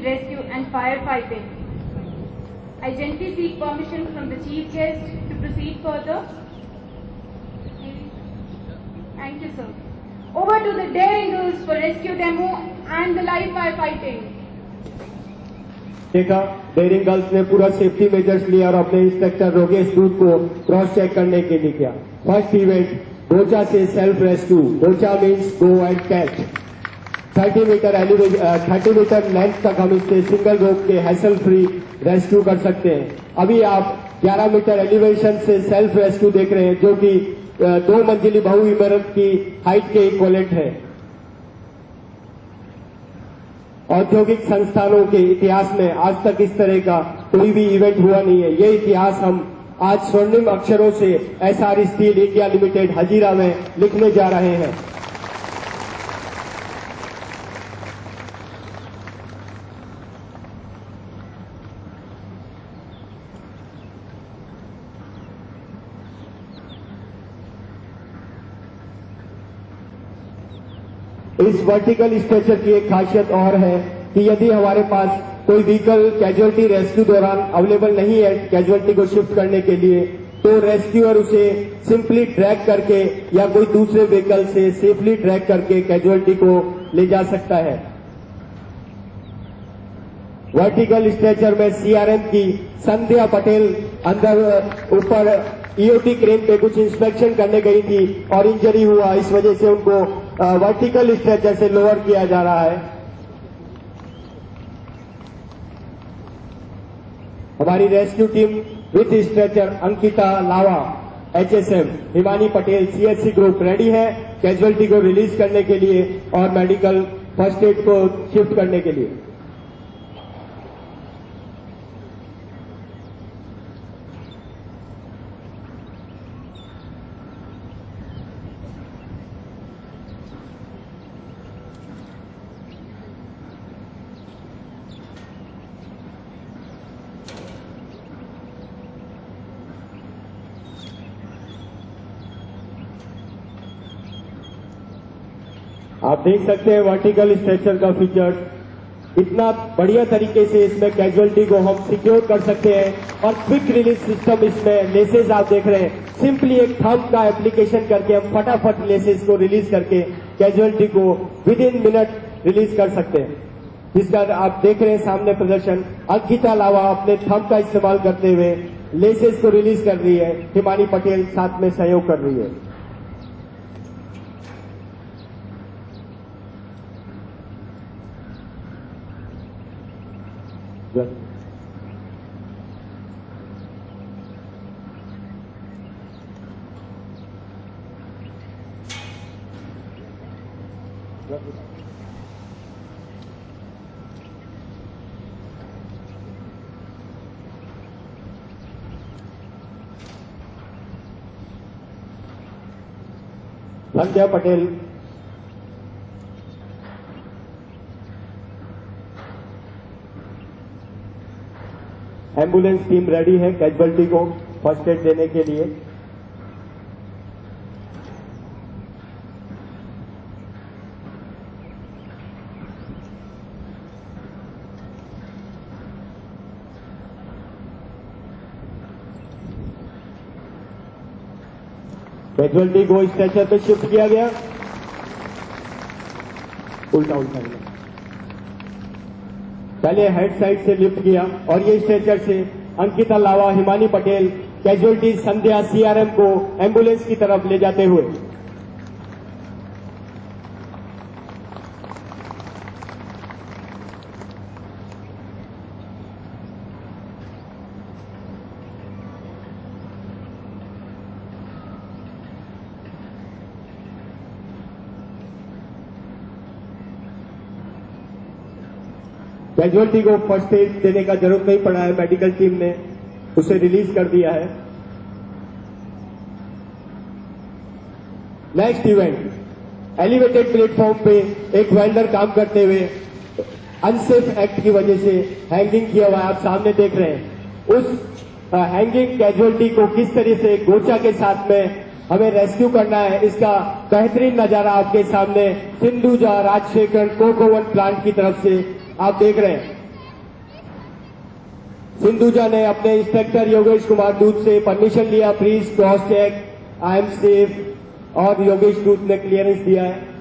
rescue and firefighting. I gently seek permission from the chief guest to proceed further. Thank you, sir. Over to the daring girls for rescue demo and the live firefighting. देखा, dairying girls ने पूरा safety measures लिया और अपने instructor Yogesh दूत को cross check करने के लिए किया। फर्स्ट इवेंट गोचा से self rescue. Gotcha means go and catch. 30 metre length तक हम इससे सिंगल रोप के हैसल फ्री रेस्क्यू कर सकते हैं। अभी आप 11 मीटर एलिवेशन से सेल्फ रेस्क्यू देख रहे हैं, जो कि 2 मंजिली बहु इमारत की हाइट के इक्वलेंट है। औद्योगिक संस्थानों के इतिहास में आज तक इस तरह का कोई भी इवेंट हुआ नहीं है। ये इतिहास हम आज स्वर्णिम अक्षरों से SR steel India limited Hazira में लिखने जा रहे हैं। इस वर्टिकल स्ट्रेचर की एक खासियत और है कि यदि हमारे पास कोई व्हीकल कैजुअलिटी रेस्क्यू दौरान अवेलेबल नहीं है कैजुअलिटी को शिफ्ट करने के लिए, तो रेस्क्यूअर उसे सिंपली ट्रैक करके या कोई दूसरे व्हीकल से सेफली ट्रैक करके कैजुअलिटी को ले जा सकता है। वर्टिकल स्ट्रेचर में सीआरएम की संध्या पटेल अंदर ऊपर ईओटी क्रेन पे कुछ इंस्पेक्शन करने गई थी और इंजरी हुआ, इस वजह से उनको वर्टिकल स्ट्रेचर से लोअर किया जा रहा है। हमारी rescue team with stretcher Ankita lava HSM, Himani Patel CHC group ready है कैजुअलिटी को रिलीज करने के लिए और मेडिकल फर्स्ट एड को शिफ्ट करने के लिए। आप देख सकते हैं वर्टिकल स्ट्रेचर का फीचर्स, इतना बढ़िया तरीके से इसमें कैजुअलिटी को हम सिक्योर कर सकते हैं और क्विक रिलीज सिस्टम इसमें लेसेस आप देख रहे हैं, सिंपली एक थंब का एप्लीकेशन करके हम फटाफट लेसेस को रिलीज करके कैजुअलिटी को विद इन मिनट रिलीज कर सकते हैं। जिसका आप देख रहे हैं सामने प्रदर्शन, अंकिता लावा अपने थंब का इस्तेमाल करते हुए लेसेस को रिलीज कर रही है, हिमानी पटेल साथ में सहयोग कर रही है। संध्या पटेल एम्बुलेंस टीम रेडी है कैजुअलिटी को फर्स्ट एड देने के लिए। कैजुअलिटी को स्ट्रेचर पे शिफ्ट किया गया, उल्टा गया, पहले हेड साइड से लिफ्ट किया और ये स्ट्रेचर से अंकिता लावा हिमानी पटेल कैजुअलिटी संध्या सीआरएम को एम्बुलेंस की तरफ ले जाते हुए। कैजुअलिटी को फर्स्ट एड देने का जरूरत नहीं पड़ा है, मेडिकल टीम ने उसे रिलीज कर दिया है। नेक्स्ट इवेंट एलिवेटेड प्लेटफॉर्म पे एक वेल्डर काम करते हुए अनसेफ एक्ट की वजह से हैंगिंग किया हुआ है, आप सामने देख रहे हैं। उस हैंगिंग कैजुअलिटी को किस तरह से गोचा के साथ में हमें रेस्क्यू करना है, इसका बेहतरीन नजारा आपके सामने Sindhuja Rajasekhar coke oven plant की तरफ से आप देख रहे हैं। सिंधुजा ने अपने इंस्ट्रक्टर योगेश कुमार दूत से परमिशन लिया, please cross check, I am safe, और योगेश दूत ने क्लियरेंस दिया है।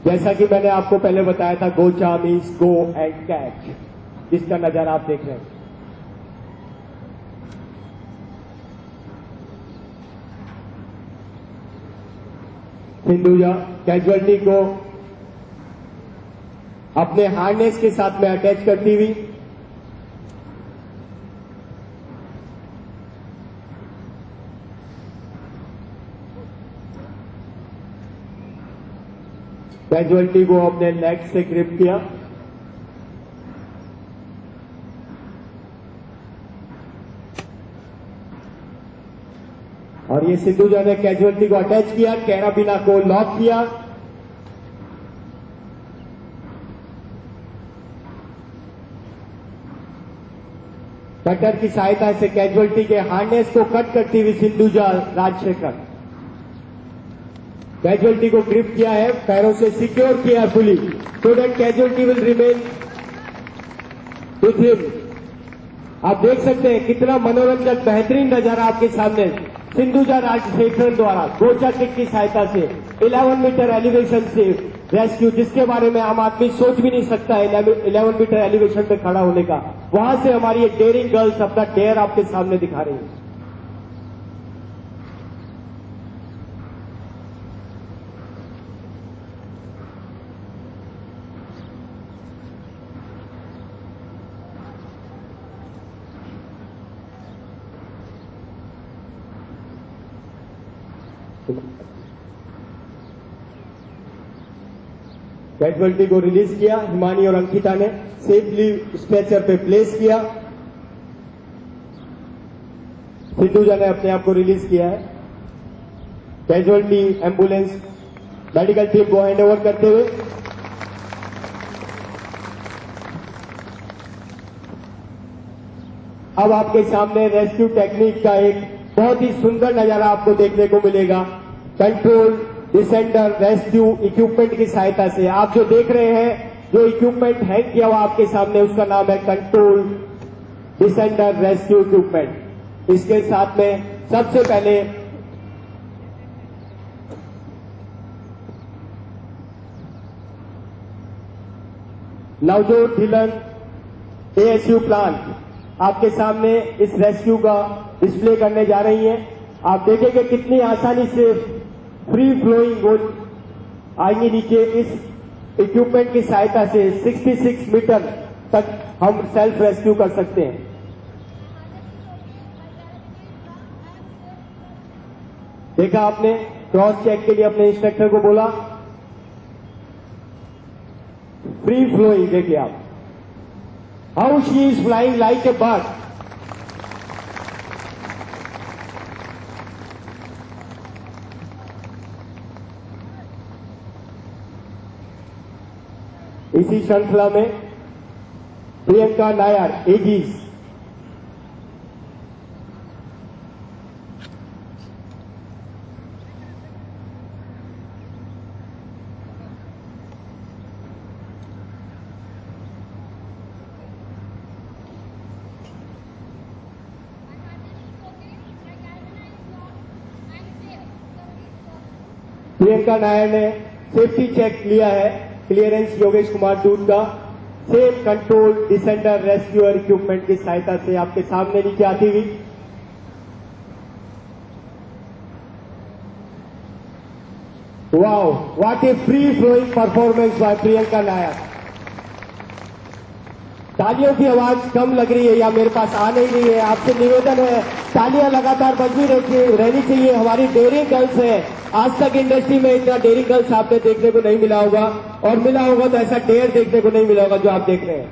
जैसा कि मैंने आपको पहले बताया था, गोचा मीन्स गो एंड कैच, जिसका नजारा आप देख रहे हैं। सिंधुजा कैजुअलिटी को अपने हार्नेस के साथ में अटैच करती हुई कैजुअलिटी को अपने लेग से ग्रिप किया, और ये सिंधुजा ने कैजुअलिटी को अटैच किया, कैराबिना को लॉक किया, कटर की सहायता से कैजुअलिटी के हार्नेस को कट करती हुई सिंधुजा राजशेखर कैजुअलिटी को ग्रिप किया है, पैरों से सिक्योर किया fully, so that casualty will remain with him. आप देख सकते हैं कितना मनोरंजक बेहतरीन नजारा आपके सामने सिंधुजा राजशेखर द्वारा गोचा किक की सहायता से 11 मीटर एलिवेशन से रेस्क्यू, जिसके बारे में आम आदमी सोच भी नहीं सकता है 11 मीटर एलिवेशन पे खड़ा होने का। वहां से हमारी एक डेयरिंग गर्ल्स अपना डेयर आपके सामने दिखा रही है। कैजुअलिटी को रिलीज किया, हिमानी और अंकिता ने सेफली स्ट्रेचर पे प्लेस किया, सिंधुजा ने अपने आप को रिलीज किया है। कैजुअलिटी एम्बुलेंस मेडिकल टीम को हैंड ओवर करते हुए अब आपके सामने रेस्क्यू टेक्निक का एक बहुत ही सुंदर नजारा आपको देखने को मिलेगा। कंट्रोल डिसेंडर रेस्क्यू इक्विपमेंट की सहायता से आप जो देख रहे हैं, जो इक्विपमेंट हैंग किया हुआ आपके सामने, उसका नाम है कंट्रोल डिसेंडर रेस्क्यू इक्विपमेंट। इसके साथ में सबसे पहले नवजोत ढिलन एएसयू प्लांट आपके सामने इस रेस्क्यू का डिस्प्ले करने जा रही हैं। आप देखेंगे कितनी आसानी से फ्री फ्लोइंग वो आएंगे नीचे। इस इक्विपमेंट की सहायता से 66 मीटर तक हम सेल्फ रेस्क्यू कर सकते हैं। देखा आपने, क्रॉस चेक के लिए अपने इंस्ट्रक्टर को बोला, फ्री फ्लोइंग। देखिए आप, how she is flying like a bird. इसी श्रृंखला में प्रियंका नायर एजीज प्रियंका नायर ने सेफ्टी चेक लिया है, क्लियरेंस योगेश कुमार दूत का, same control descender rescuer equipment की सहायता से आपके सामने नीचे आती हुई। Wow, what a free flowing performance by Priyanka Nair. तालियों की आवाज कम लग रही है या मेरे पास आ नहीं रही है, आपसे निवेदन है तालियां लगातार बजती रहनी चाहिए। हमारी डेयरिंग गर्ल्स है, आज तक इंडस्ट्री में इतना डेयरिंग गर्ल्स आपने देखने को नहीं मिला होगा, और मिला होगा तो ऐसा डेयर देखने को नहीं मिला होगा जो आप देख रहे हैं।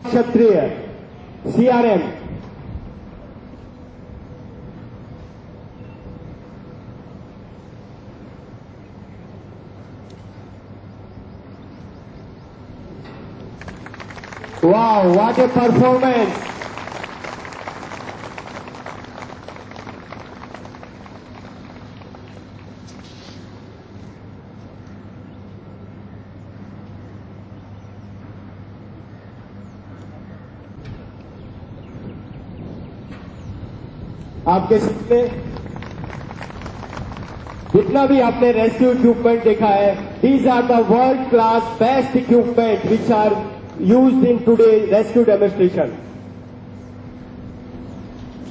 क्षत्रिय CRM Wow, what a performance! आपके सामने जितना भी आपने रेस्क्यू इक्विपमेंट देखा है, these are the world class best equipment which are used in today rescue demonstration.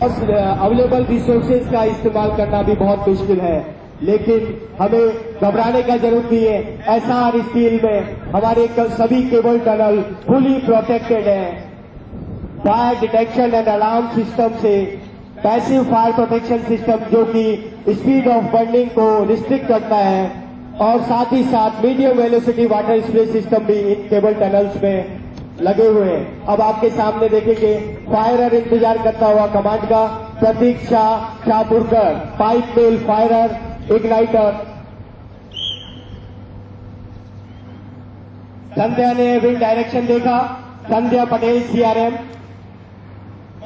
Available resources का इस्तेमाल करना भी बहुत मुश्किल है, लेकिन हमें घबराने का जरूरत नहीं है। एसआर स्टील में हमारे सभी केबल टनल फुली प्रोटेक्टेड है। Fire detection and alarm system से पैसिव फायर प्रोटेक्शन सिस्टम जो कि स्पीड ऑफ बर्निंग को रिस्ट्रिक्ट करता है, और साथ ही साथ medium velocity water spray system भी इन केबल टनल्स में लगे हुए हैं। अब आपके सामने देखेंगे फायरर इंतजार करता हुआ कमांड का प्रतीक शाहपुरकर, पाइप मिल फायरर इग्नाइटर। संध्या ने विंड डायरेक्शन देखा, संध्या पटेल सीआरएम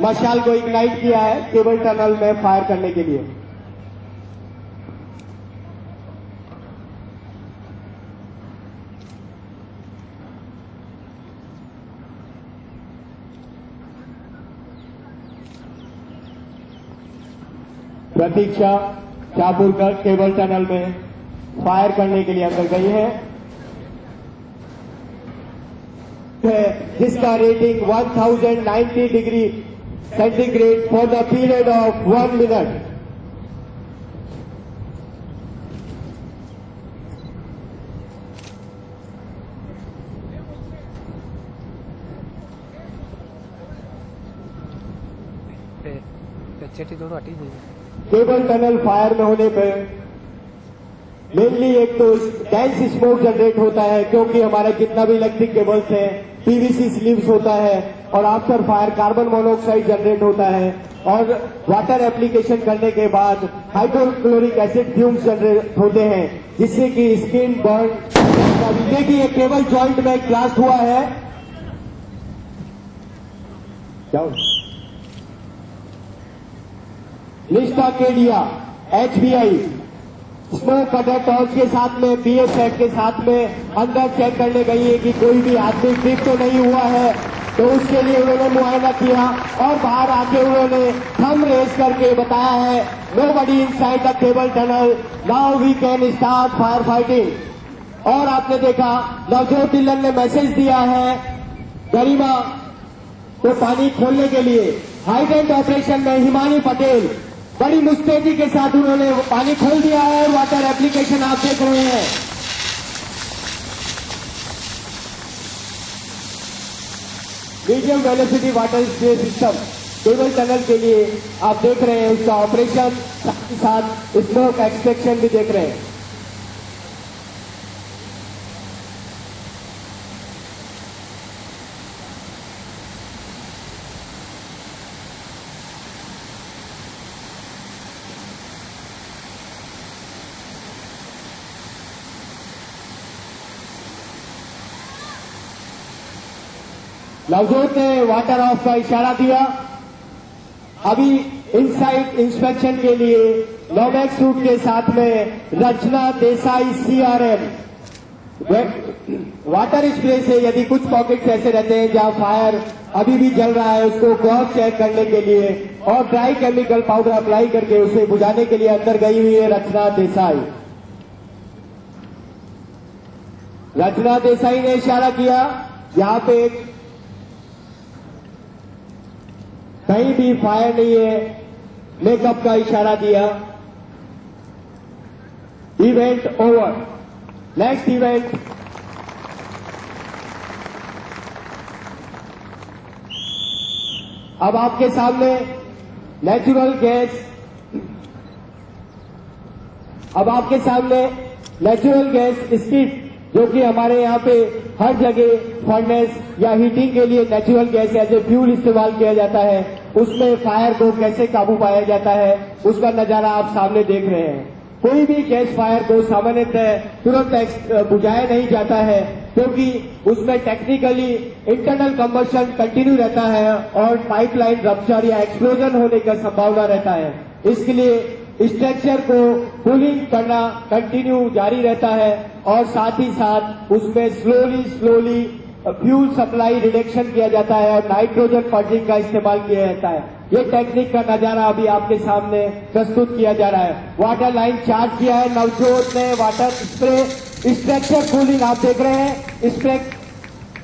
मशाल को इग्नाइट किया है केबल टनल में फायर करने के लिए। प्रतीक्षा शाहपुरकर केबल टनल में फायर करने के लिए अंदर गई है, जिसका rating 1090 degree centigrade for the period of 1 minute. Cable tunnel fire में होने पर मेनली एक तो डेंस स्मोक जनरेट होता है, क्योंकि हमारा जितना भी इलेक्ट्रिक केबल्स है पीवीसी स्लीव्स होता है, और after fire carbon monoxide generate होता है, और वाटर एप्लीकेशन करने के बाद हाइड्रोक्लोरिक एसिड फ्यूम्स जनरेट होते हैं, जिससे कि स्किन बर्न। देखिए केबल जॉइंट में ब्लास्ट हुआ है। निष्ठा केडिया एचबीआई स्मोक कटर टॉर्च के साथ में बीएस सेट के साथ में अंदर चेक करने गई है कि कोई भी आदमी ट्रिप तो नहीं हुआ है, तो उसके लिए उन्होंने मुआयना किया और बाहर आके उन्होंने थंब रेस करके बताया है nobody inside the cable tunnel, now we can start fire fighting. और आपने देखा नवजोत ढिल्लन ने मैसेज दिया है गरिमा को पानी खोलने के लिए। हाइड्रेंट ऑपरेशन में हिमानी पटेल बड़ी मुस्तैदी के साथ उन्होंने पानी खोल दिया है, और वाटर एप्लीकेशन आप देख रहे हैं। Medium velocity water spray system cable tunnel के लिए आप देख रहे हैं उसका ऑपरेशन, साथ ही साथ स्मोक एक्सट्रैक्शन भी देख रहे हैं। नवजोत ने वाटर ऑफ का इशारा दिया। अभी इनसाइड इंस्पेक्शन के लिए नोमैक सूट के साथ में रचना देसाई सीआरएम वाटर स्प्रे से यदि कुछ पॉकेट्स ऐसे रहते हैं जहां फायर अभी भी जल रहा है, उसको क्रॉस चेक करने के लिए और ड्राई केमिकल पाउडर अप्लाई करके उसे बुझाने के लिए अंदर गई हुई है रचना देसाई। रचना देसाई ने इशारा किया यहां पे कहीं भी फायर नहीं है, मेकअप का इशारा दिया। Event over, next event. अब आपके सामने नेचुरल गैस, स्किट, जो कि हमारे यहाँ पे हर जगह फर्नेस या हीटिंग के लिए natural gas as a fuel इस्तेमाल किया जाता है, उसमें फायर को कैसे काबू पाया जाता है उसका नजारा आप सामने देख रहे हैं। कोई भी गैस फायर को सामान्यतः तुरंत बुझाया नहीं जाता है, क्योंकि उसमें टेक्निकली इंटरनल कंबशन कंटिन्यू रहता है और पाइपलाइन रप्चर या एक्सप्लोजन होने का संभावना रहता है। इसके लिए स्ट्रक्चर को कूलिंग करना कंटिन्यू जारी रहता है, और साथ ही साथ उसमें स्लोली फ्यूल सप्लाई रिडक्शन किया जाता है और नाइट्रोजन पर्जिंग का इस्तेमाल किया जाता है। ये टेक्निक का नजारा अभी आपके सामने प्रस्तुत किया जा रहा है। वाटर लाइन चार्ज किया है नवजोत ने, वाटर स्प्रे स्ट्रक्चर कूलिंग आप देख रहे हैं।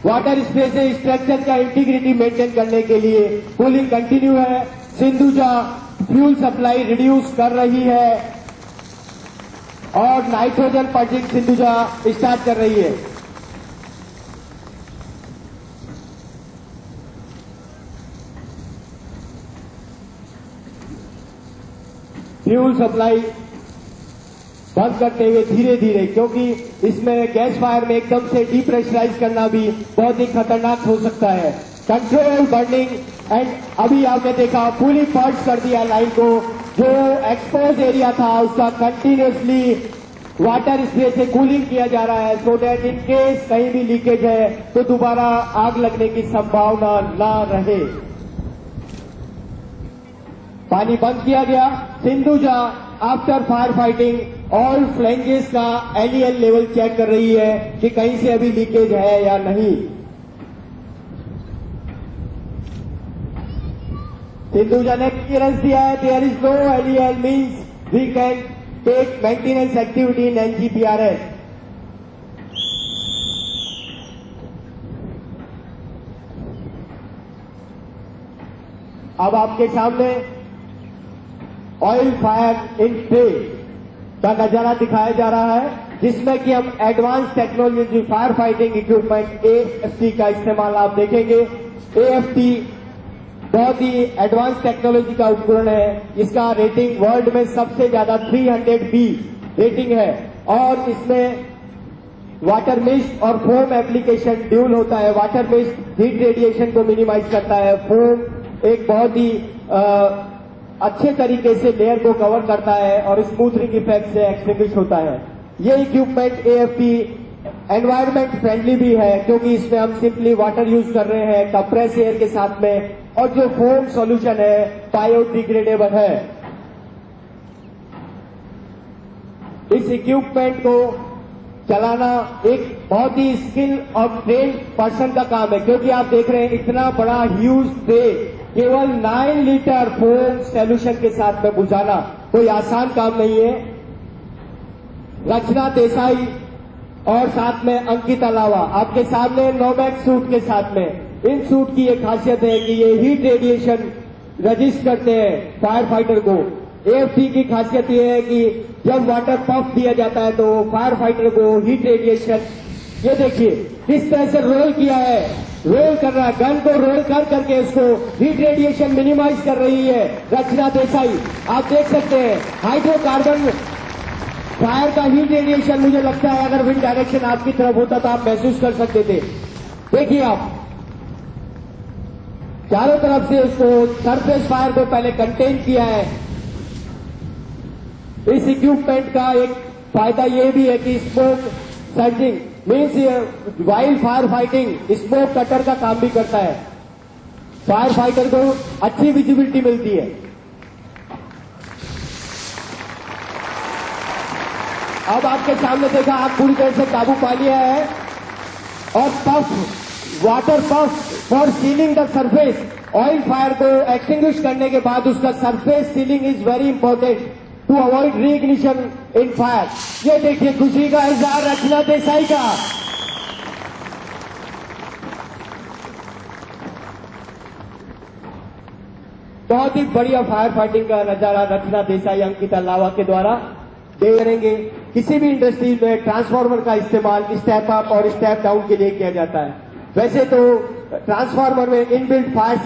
वाटर स्प्रे से स्ट्रक्चर का इंटीग्रिटी मेंटेन करने के लिए कूलिंग कंटिन्यू है। सिंधुजा फ्यूल सप्लाई रिड्यूस कर रही है और नाइट्रोजन पर्जिंग सिंधुजा स्टार्ट कर रही है। फ्यूल सप्लाई बंद करते हुए धीरे धीरे, क्योंकि इसमें गैस फायर में एकदम से डीप्रेशराइज करना भी बहुत ही खतरनाक हो सकता है। कंट्रोल बर्निंग एंड अभी आपने देखा फुली पर्ज कर दिया लाइन को। जो एक्सपोज एरिया था उसका कंटिन्यूसली वाटर स्प्रे से कूलिंग किया जा रहा है, सो दैट इन केस कहीं भी लीकेज है तो दोबारा आग लगने की संभावना ना रहे। पानी बंद किया गया। Sindhuja after fire fighting all flanges का एलईएल लेवल चेक कर रही है कि कहीं से अभी लीकेज है या नहीं। सिंधुजा ने क्लियरेंस दिया है, there is no LEL means we can take maintenance activity in NGPRS. अब आपके सामने ऑयल फायर इन ट्रे का नजारा दिखाया जा रहा है, जिसमें कि हम advance technology fire fighting equipment AFT का इस्तेमाल आप देखेंगे। एएफटी बहुत ही एडवांस टेक्नोलॉजी का उपकरण है। इसका रेटिंग वर्ल्ड में सबसे ज्यादा 300B रेटिंग है और इसमें वाटर मिस्ट और फोम एप्लीकेशन ड्यूल होता है। वाटर मिस्ट हीट रेडिएशन को मिनिमाइज करता है, फोम एक बहुत ही अच्छे तरीके से लेयर को कवर करता है और स्मूथनिंग इफेक्ट से एक्सटिंग्विश होता है। ये इक्विपमेंट एएफटी एनवायरमेंट फ्रेंडली भी है, क्योंकि इसमें हम सिंपली वाटर यूज कर रहे हैं कंप्रेस एयर के साथ में, और जो फोम सॉल्यूशन है बायोडिग्रेडेबल है। इस इक्विपमेंट को चलाना एक बहुत ही स्किल और ट्रेन पर्सन का काम है, क्योंकि आप देख रहे हैं इतना बड़ा ह्यूज ट्रे केवल 9 लीटर फोम सॉल्यूशन के साथ में बुझाना कोई आसान काम नहीं है। रचना देसाई और साथ में अंकित अलावा आपके सामने नोमैक्स सूट के साथ में। इन सूट की एक खासियत है कि ये हीट रेडिएशन रजिस्ट करते हैं फायर फाइटर को। एएफटी की खासियत ये है कि जब वाटर पंप दिया जाता है तो फायर फाइटर को हीट रेडिएशन, ये देखिए किस तरह से रोल किया है, रोल कर रहा है, गन को रोल कर करके उसको हीट रेडिएशन मिनिमाइज कर रही है रचना देसाई। आप देख सकते हैं हाइड्रोकार्बन फायर का हीट रेडिएशन, मुझे लगता है अगर विंड डायरेक्शन आपकी तरफ होता तो आप महसूस कर सकते थे। देखिए आप चारों तरफ से उसको सरफेस फायर को पहले कंटेन किया है। इस इक्विपमेंट का एक फायदा यह भी है कि smoke surging means wild fire fighting smoke cutter का काम भी करता है। फायर फाइटर को अच्छी विजिबिलिटी मिलती है। अब आपके सामने देखा आग पूरी तरह से काबू पा लिया है और puff water puff for sealing the surface. Oil fire को एक्सटिंग्विश करने के बाद उसका surface sealing is very important to avoid reignition in fire. ये देखिए खुशी का इजहार रचना देसाई का। बहुत ही बढ़िया फायर फाइटिंग का नजारा रचना देसाई अंकित अलावा के द्वारा दे करेंगे। किसी भी इंडस्ट्री में ट्रांसफार्मर का इस्तेमाल स्टेप अप और स्टेप डाउन के लिए किया जाता है। वैसे तो ट्रांसफार्मर में इनबिल्ट फायर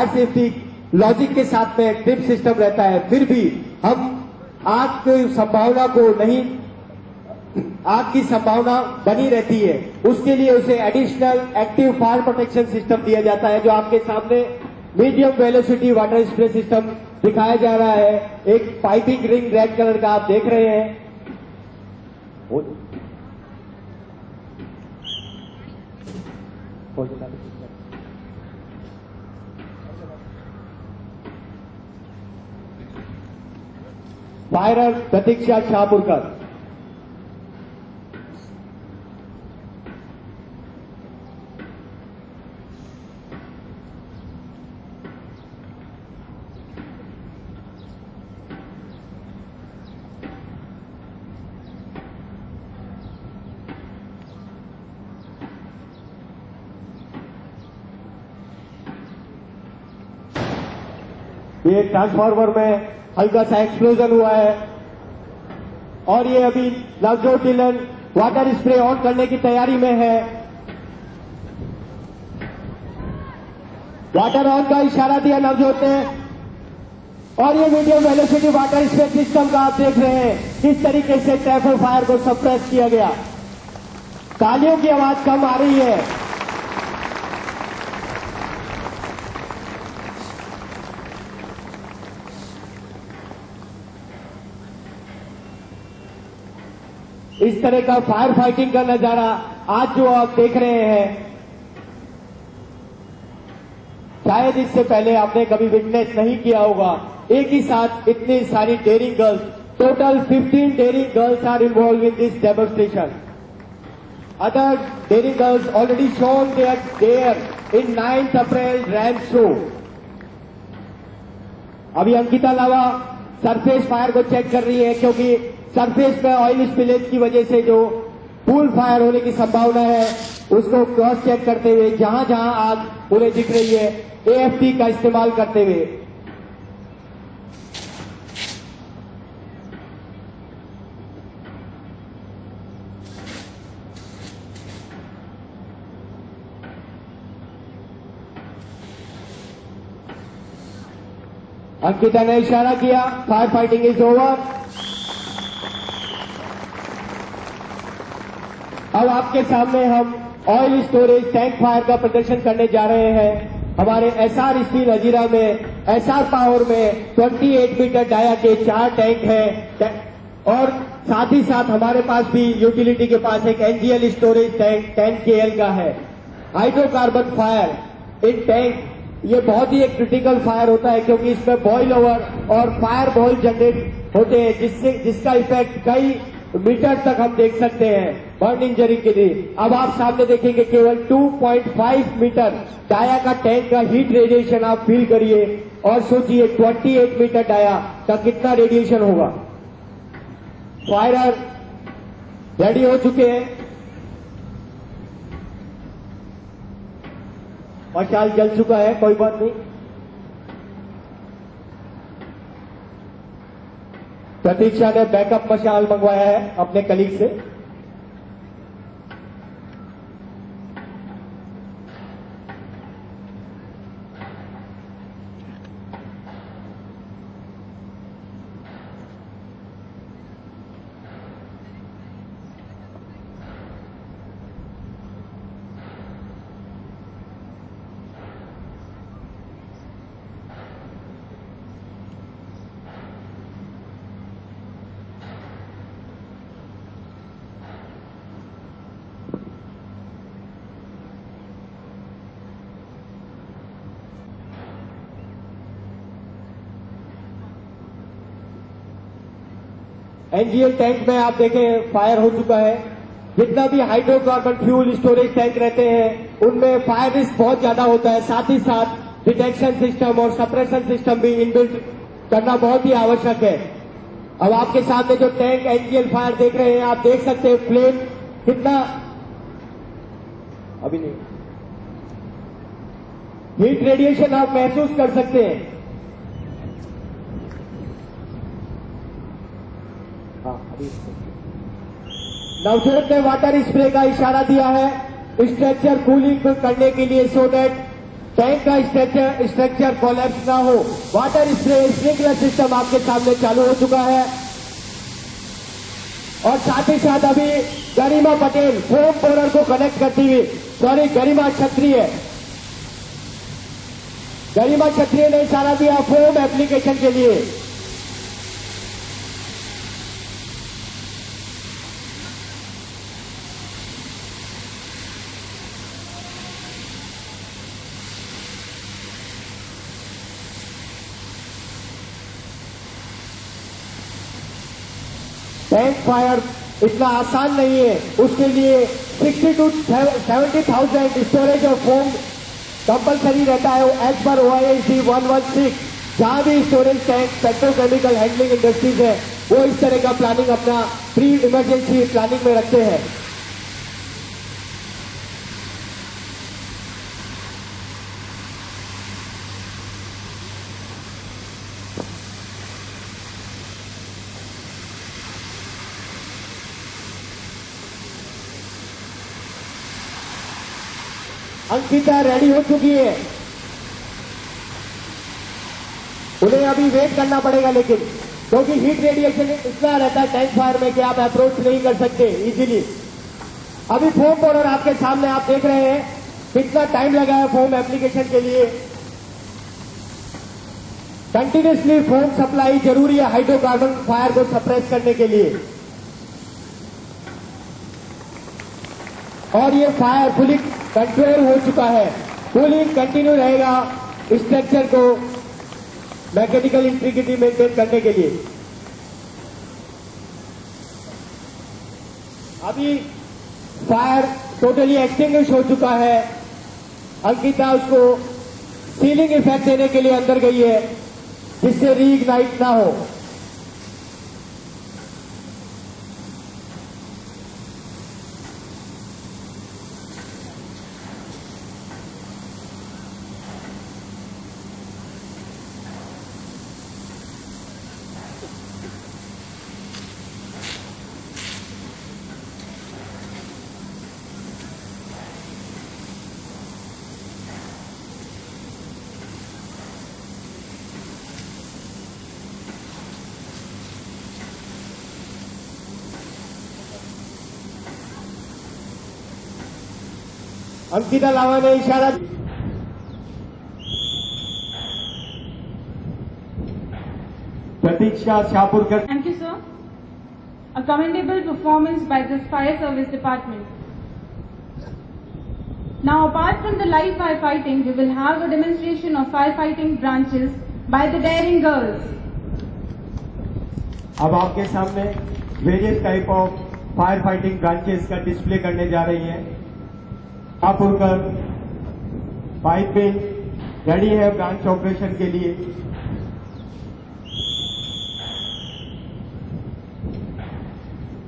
सेफ्टी लॉजिक के साथ में ट्रिप सिस्टम रहता है, फिर भी हम आग की संभावना को नहीं, आग की संभावना बनी रहती है, उसके लिए उसे additional active fire protection system दिया जाता है, जो आपके सामने medium velocity water spray system दिखाया जा रहा है। एक पाइपिंग रिंग रेड कलर का आप देख रहे हैं। फायरर प्रतीक्षा शाहपुरकर। ये ट्रांसफार्मर में हल्का सा एक्सप्लोजन हुआ है और ये अभी Navjot Dhillon water spray on करने की तैयारी में है। वाटर ऑन का इशारा दिया नवजोत ने और ये medium velocity water spray system का आप देख रहे हैं किस तरीके से टैफो फायर को सप्रेस किया गया। तालियों की आवाज कम आ रही है। इस तरह का फायर फाइटिंग का नजारा आज जो आप देख रहे हैं शायद इससे पहले आपने कभी विटनेस नहीं किया होगा। एक ही साथ इतनी सारी daring girls, total 15 daring girls are involved in this demonstration. Other daring girls already shown their dare in 9th April ram show. अभी अंकिता लावा सरफेस फायर को चेक कर रही है क्योंकि सरफेस पे ऑयल स्पिलेज की वजह से जो पूल फायर होने की संभावना है उसको क्रॉस चेक करते हुए जहां जहां आग उन्हें दिख रही है एएफटी का इस्तेमाल करते हुए। अंकिता ने इशारा किया फायर फाइटिंग इज ओवर। अब आपके सामने हम ऑयल स्टोरेज टैंक फायर का प्रदर्शन करने जा रहे हैं। हमारे एसआर स्टील हजीरा में एसआर पावर में 28 मीटर डाया के 4 टैंक हैं और साथ ही साथ हमारे पास भी यूटिलिटी के पास एक एनजीएल स्टोरेज टैंक 10 KL का है। हाइड्रोकार्बन फायर इन टैंक ये बहुत ही एक क्रिटिकल फायर होता है क्योंकि इसमें बॉयल ओवर और फायर बॉल जनरेट होते हैं जिसका इफेक्ट कई मीटर तक हम देख सकते हैं बर्न इंजरी के लिए। अब आप सामने देखेंगे केवल 2.5 मीटर डाया का टैंक का हीट रेडिएशन आप फील करिए और सोचिए 28 मीटर डाया का कितना रेडिएशन होगा। फायरर रेडी हो चुके हैं। मशाल जल चुका है, कोई बात नहीं। प्रतीक्षा ने बैकअप मशाल मंगवाया है अपने कलीग से। एनजीएल टैंक में आप देखें फायर हो चुका है। जितना भी हाइड्रोकार्बन फ्यूल स्टोरेज टैंक रहते हैं उनमें फायर रिस्क बहुत ज्यादा होता है। साथ ही साथ डिटेक्शन सिस्टम और सप्रेशन सिस्टम भी इनबिल्ट करना बहुत ही आवश्यक है। अब आपके सामने जो टैंक एनजीएल फायर देख रहे हैं आप देख सकते हैं फ्लेम कितना अभी नहीं हीट रेडिएशन आप महसूस कर सकते हैं। नवजोत ने वाटर स्प्रे का इशारा दिया है स्ट्रक्चर कूलिंग करने के लिए सो दैट टैंक का स्ट्रक्चर कोलैप्स ना हो। वाटर स्प्रे स्प्रिंकलर सिस्टम आपके सामने चालू हो चुका है और साथ ही साथ अभी गरिमा पटेल फोम पोरर को कनेक्ट करती हुई गरिमा क्षत्रिय ने इशारा दिया फोम एप्लीकेशन के लिए। टैंक फायर इतना आसान नहीं है, उसके लिए 60 to 70,000 स्टोरेज और फोम कंपलसरी रहता है एज पर OISD 116। जहां भी storage tank petrochemical handling industries है वो इस तरह का प्लानिंग अपना प्री इमरजेंसी प्लानिंग में रखते हैं। अंकिता रेडी हो चुकी है, उन्हें अभी वेट करना पड़ेगा, लेकिन क्योंकि हीट रेडिएशन इतना रहता है टैंक फायर में कि आप अप्रोच नहीं कर सकते इजीली। अभी फोम पाउडर आपके सामने आप देख रहे हैं कितना टाइम लगा है फोम एप्लीकेशन के लिए। कंटिन्यूसली फोम सप्लाई जरूरी है हाइड्रोकार्बन फायर को सप्रेस करने के लिए। और ये फायर फुली कंट्रोल हो चुका है। कूलिंग कंटिन्यू रहेगा स्ट्रक्चर को मैकेनिकल इंटीग्रिटी मेंटेन करने के लिए। अभी फायर टोटली एक्सटिंग्विश हो चुका है। अंकिता उसको सीलिंग इफेक्ट देने के लिए अंदर गई है जिससे रीइग्नाइट ना हो। अंकिता लावा ने इशारा प्रतीक्षा शाहपुरकर। Thank you, sir. A commendable performance by this fire service department. Now, apart from the live firefighting, we will have a demonstration of firefighting branches by the daring girls. अब आपके सामने various type of fire fighting branches का display करने जा रही हैं। शाहपुरकर piping ready है branch operation के लिए।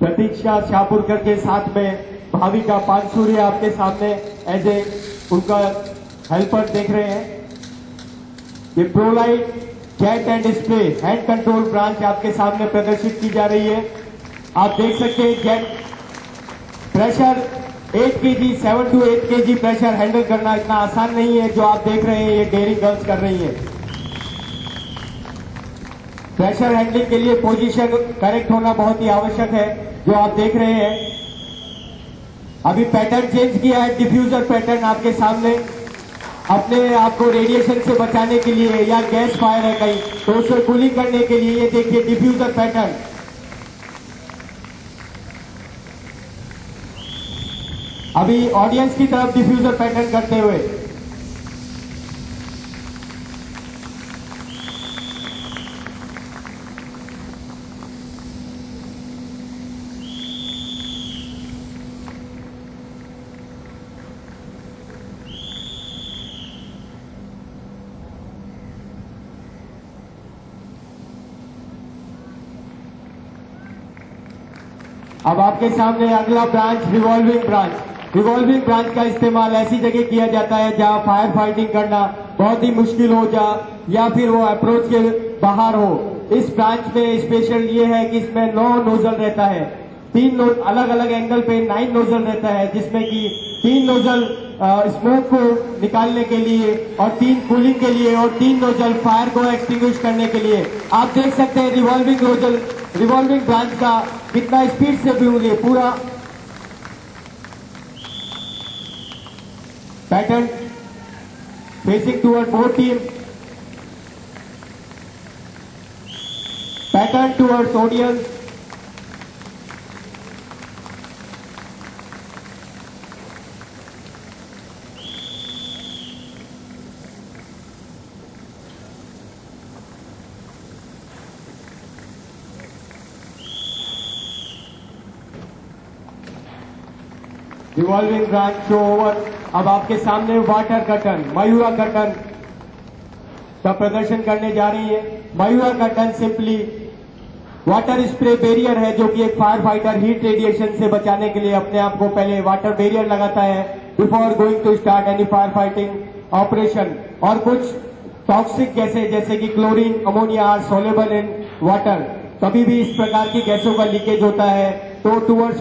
प्रतीक्षा शाहपुरकर के साथ में भाविका पानसूर्य आपके सामने एज ए उनका हेल्पर देख रहे हैं। ये prolite jet and display hand control branch आपके सामने प्रदर्शित की जा रही है। आप देख सकते हैं jet pressure 8 kg 7 to 8 kg pressure handle करना इतना आसान नहीं है। जो आप देख रहे हैं ये डेयरिंग गर्ल्स कर रही है। प्रेशर हैंडलिंग के लिए पोजीशन करेक्ट होना बहुत ही आवश्यक है जो आप देख रहे हैं। अभी पैटर्न चेंज किया है, डिफ्यूजर पैटर्न आपके सामने। अपने आप को रेडिएशन से बचाने के लिए या गैस फायर है कहीं तो उसे कूलिंग करने के लिए ये देखिए डिफ्यूजर पैटर्न। अभी ऑडियंस की तरफ डिफ्यूजर पैटर्न करते हुए अब आपके सामने अगला branch revolving branch. Revolving branch का इस्तेमाल ऐसी जगह किया जाता है जहां फायर फाइटिंग करना बहुत ही मुश्किल हो या फिर वो अप्रोच के बाहर हो। इस ब्रांच में स्पेशल ये है कि इसमें 9 नोजल रहता है। 3 अलग अलग एंगल पे 9 नोजल रहता है जिसमें कि 3 नोजल स्मोक को निकालने के लिए और 3 कूलिंग के लिए और 3 नोजल फायर को एक्सटिंग्विश करने के लिए। आप देख सकते हैं रिवॉल्विंग ब्रांच का कितना स्पीड से भी पूरा pattern facing toward both team, pattern towards audience. Revolving branch show over. अब आपके सामने वाटर कर्टन मयूरा कर्टन का प्रदर्शन करने जा रही है। Mayura curtain simply water spray barrier है जो कि एक फायर फाइटर हीट रेडिएशन से बचाने के लिए अपने आप को पहले वाटर बैरियर लगाता है before going to start any fire fighting operation. और कुछ टॉक्सिक गैसें जैसे कि chlorine, ammonia are soluble in water. कभी भी इस प्रकार की गैसों का लीकेज होता है तो टूवर्ड्स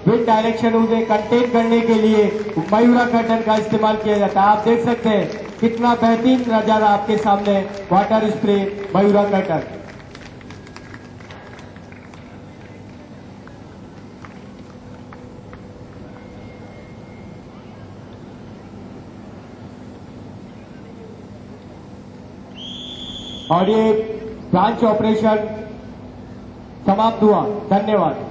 विंड डायरेक्शन उन्हें कंटेन करने के लिए मयूरा कर्टन का इस्तेमाल किया जाता है। आप देख सकते हैं कितना बेहतरीन नजारा आपके सामने वाटर स्प्रे मयूरा कर्टन। और ये ब्रांच ऑपरेशन समाप्त हुआ। धन्यवाद।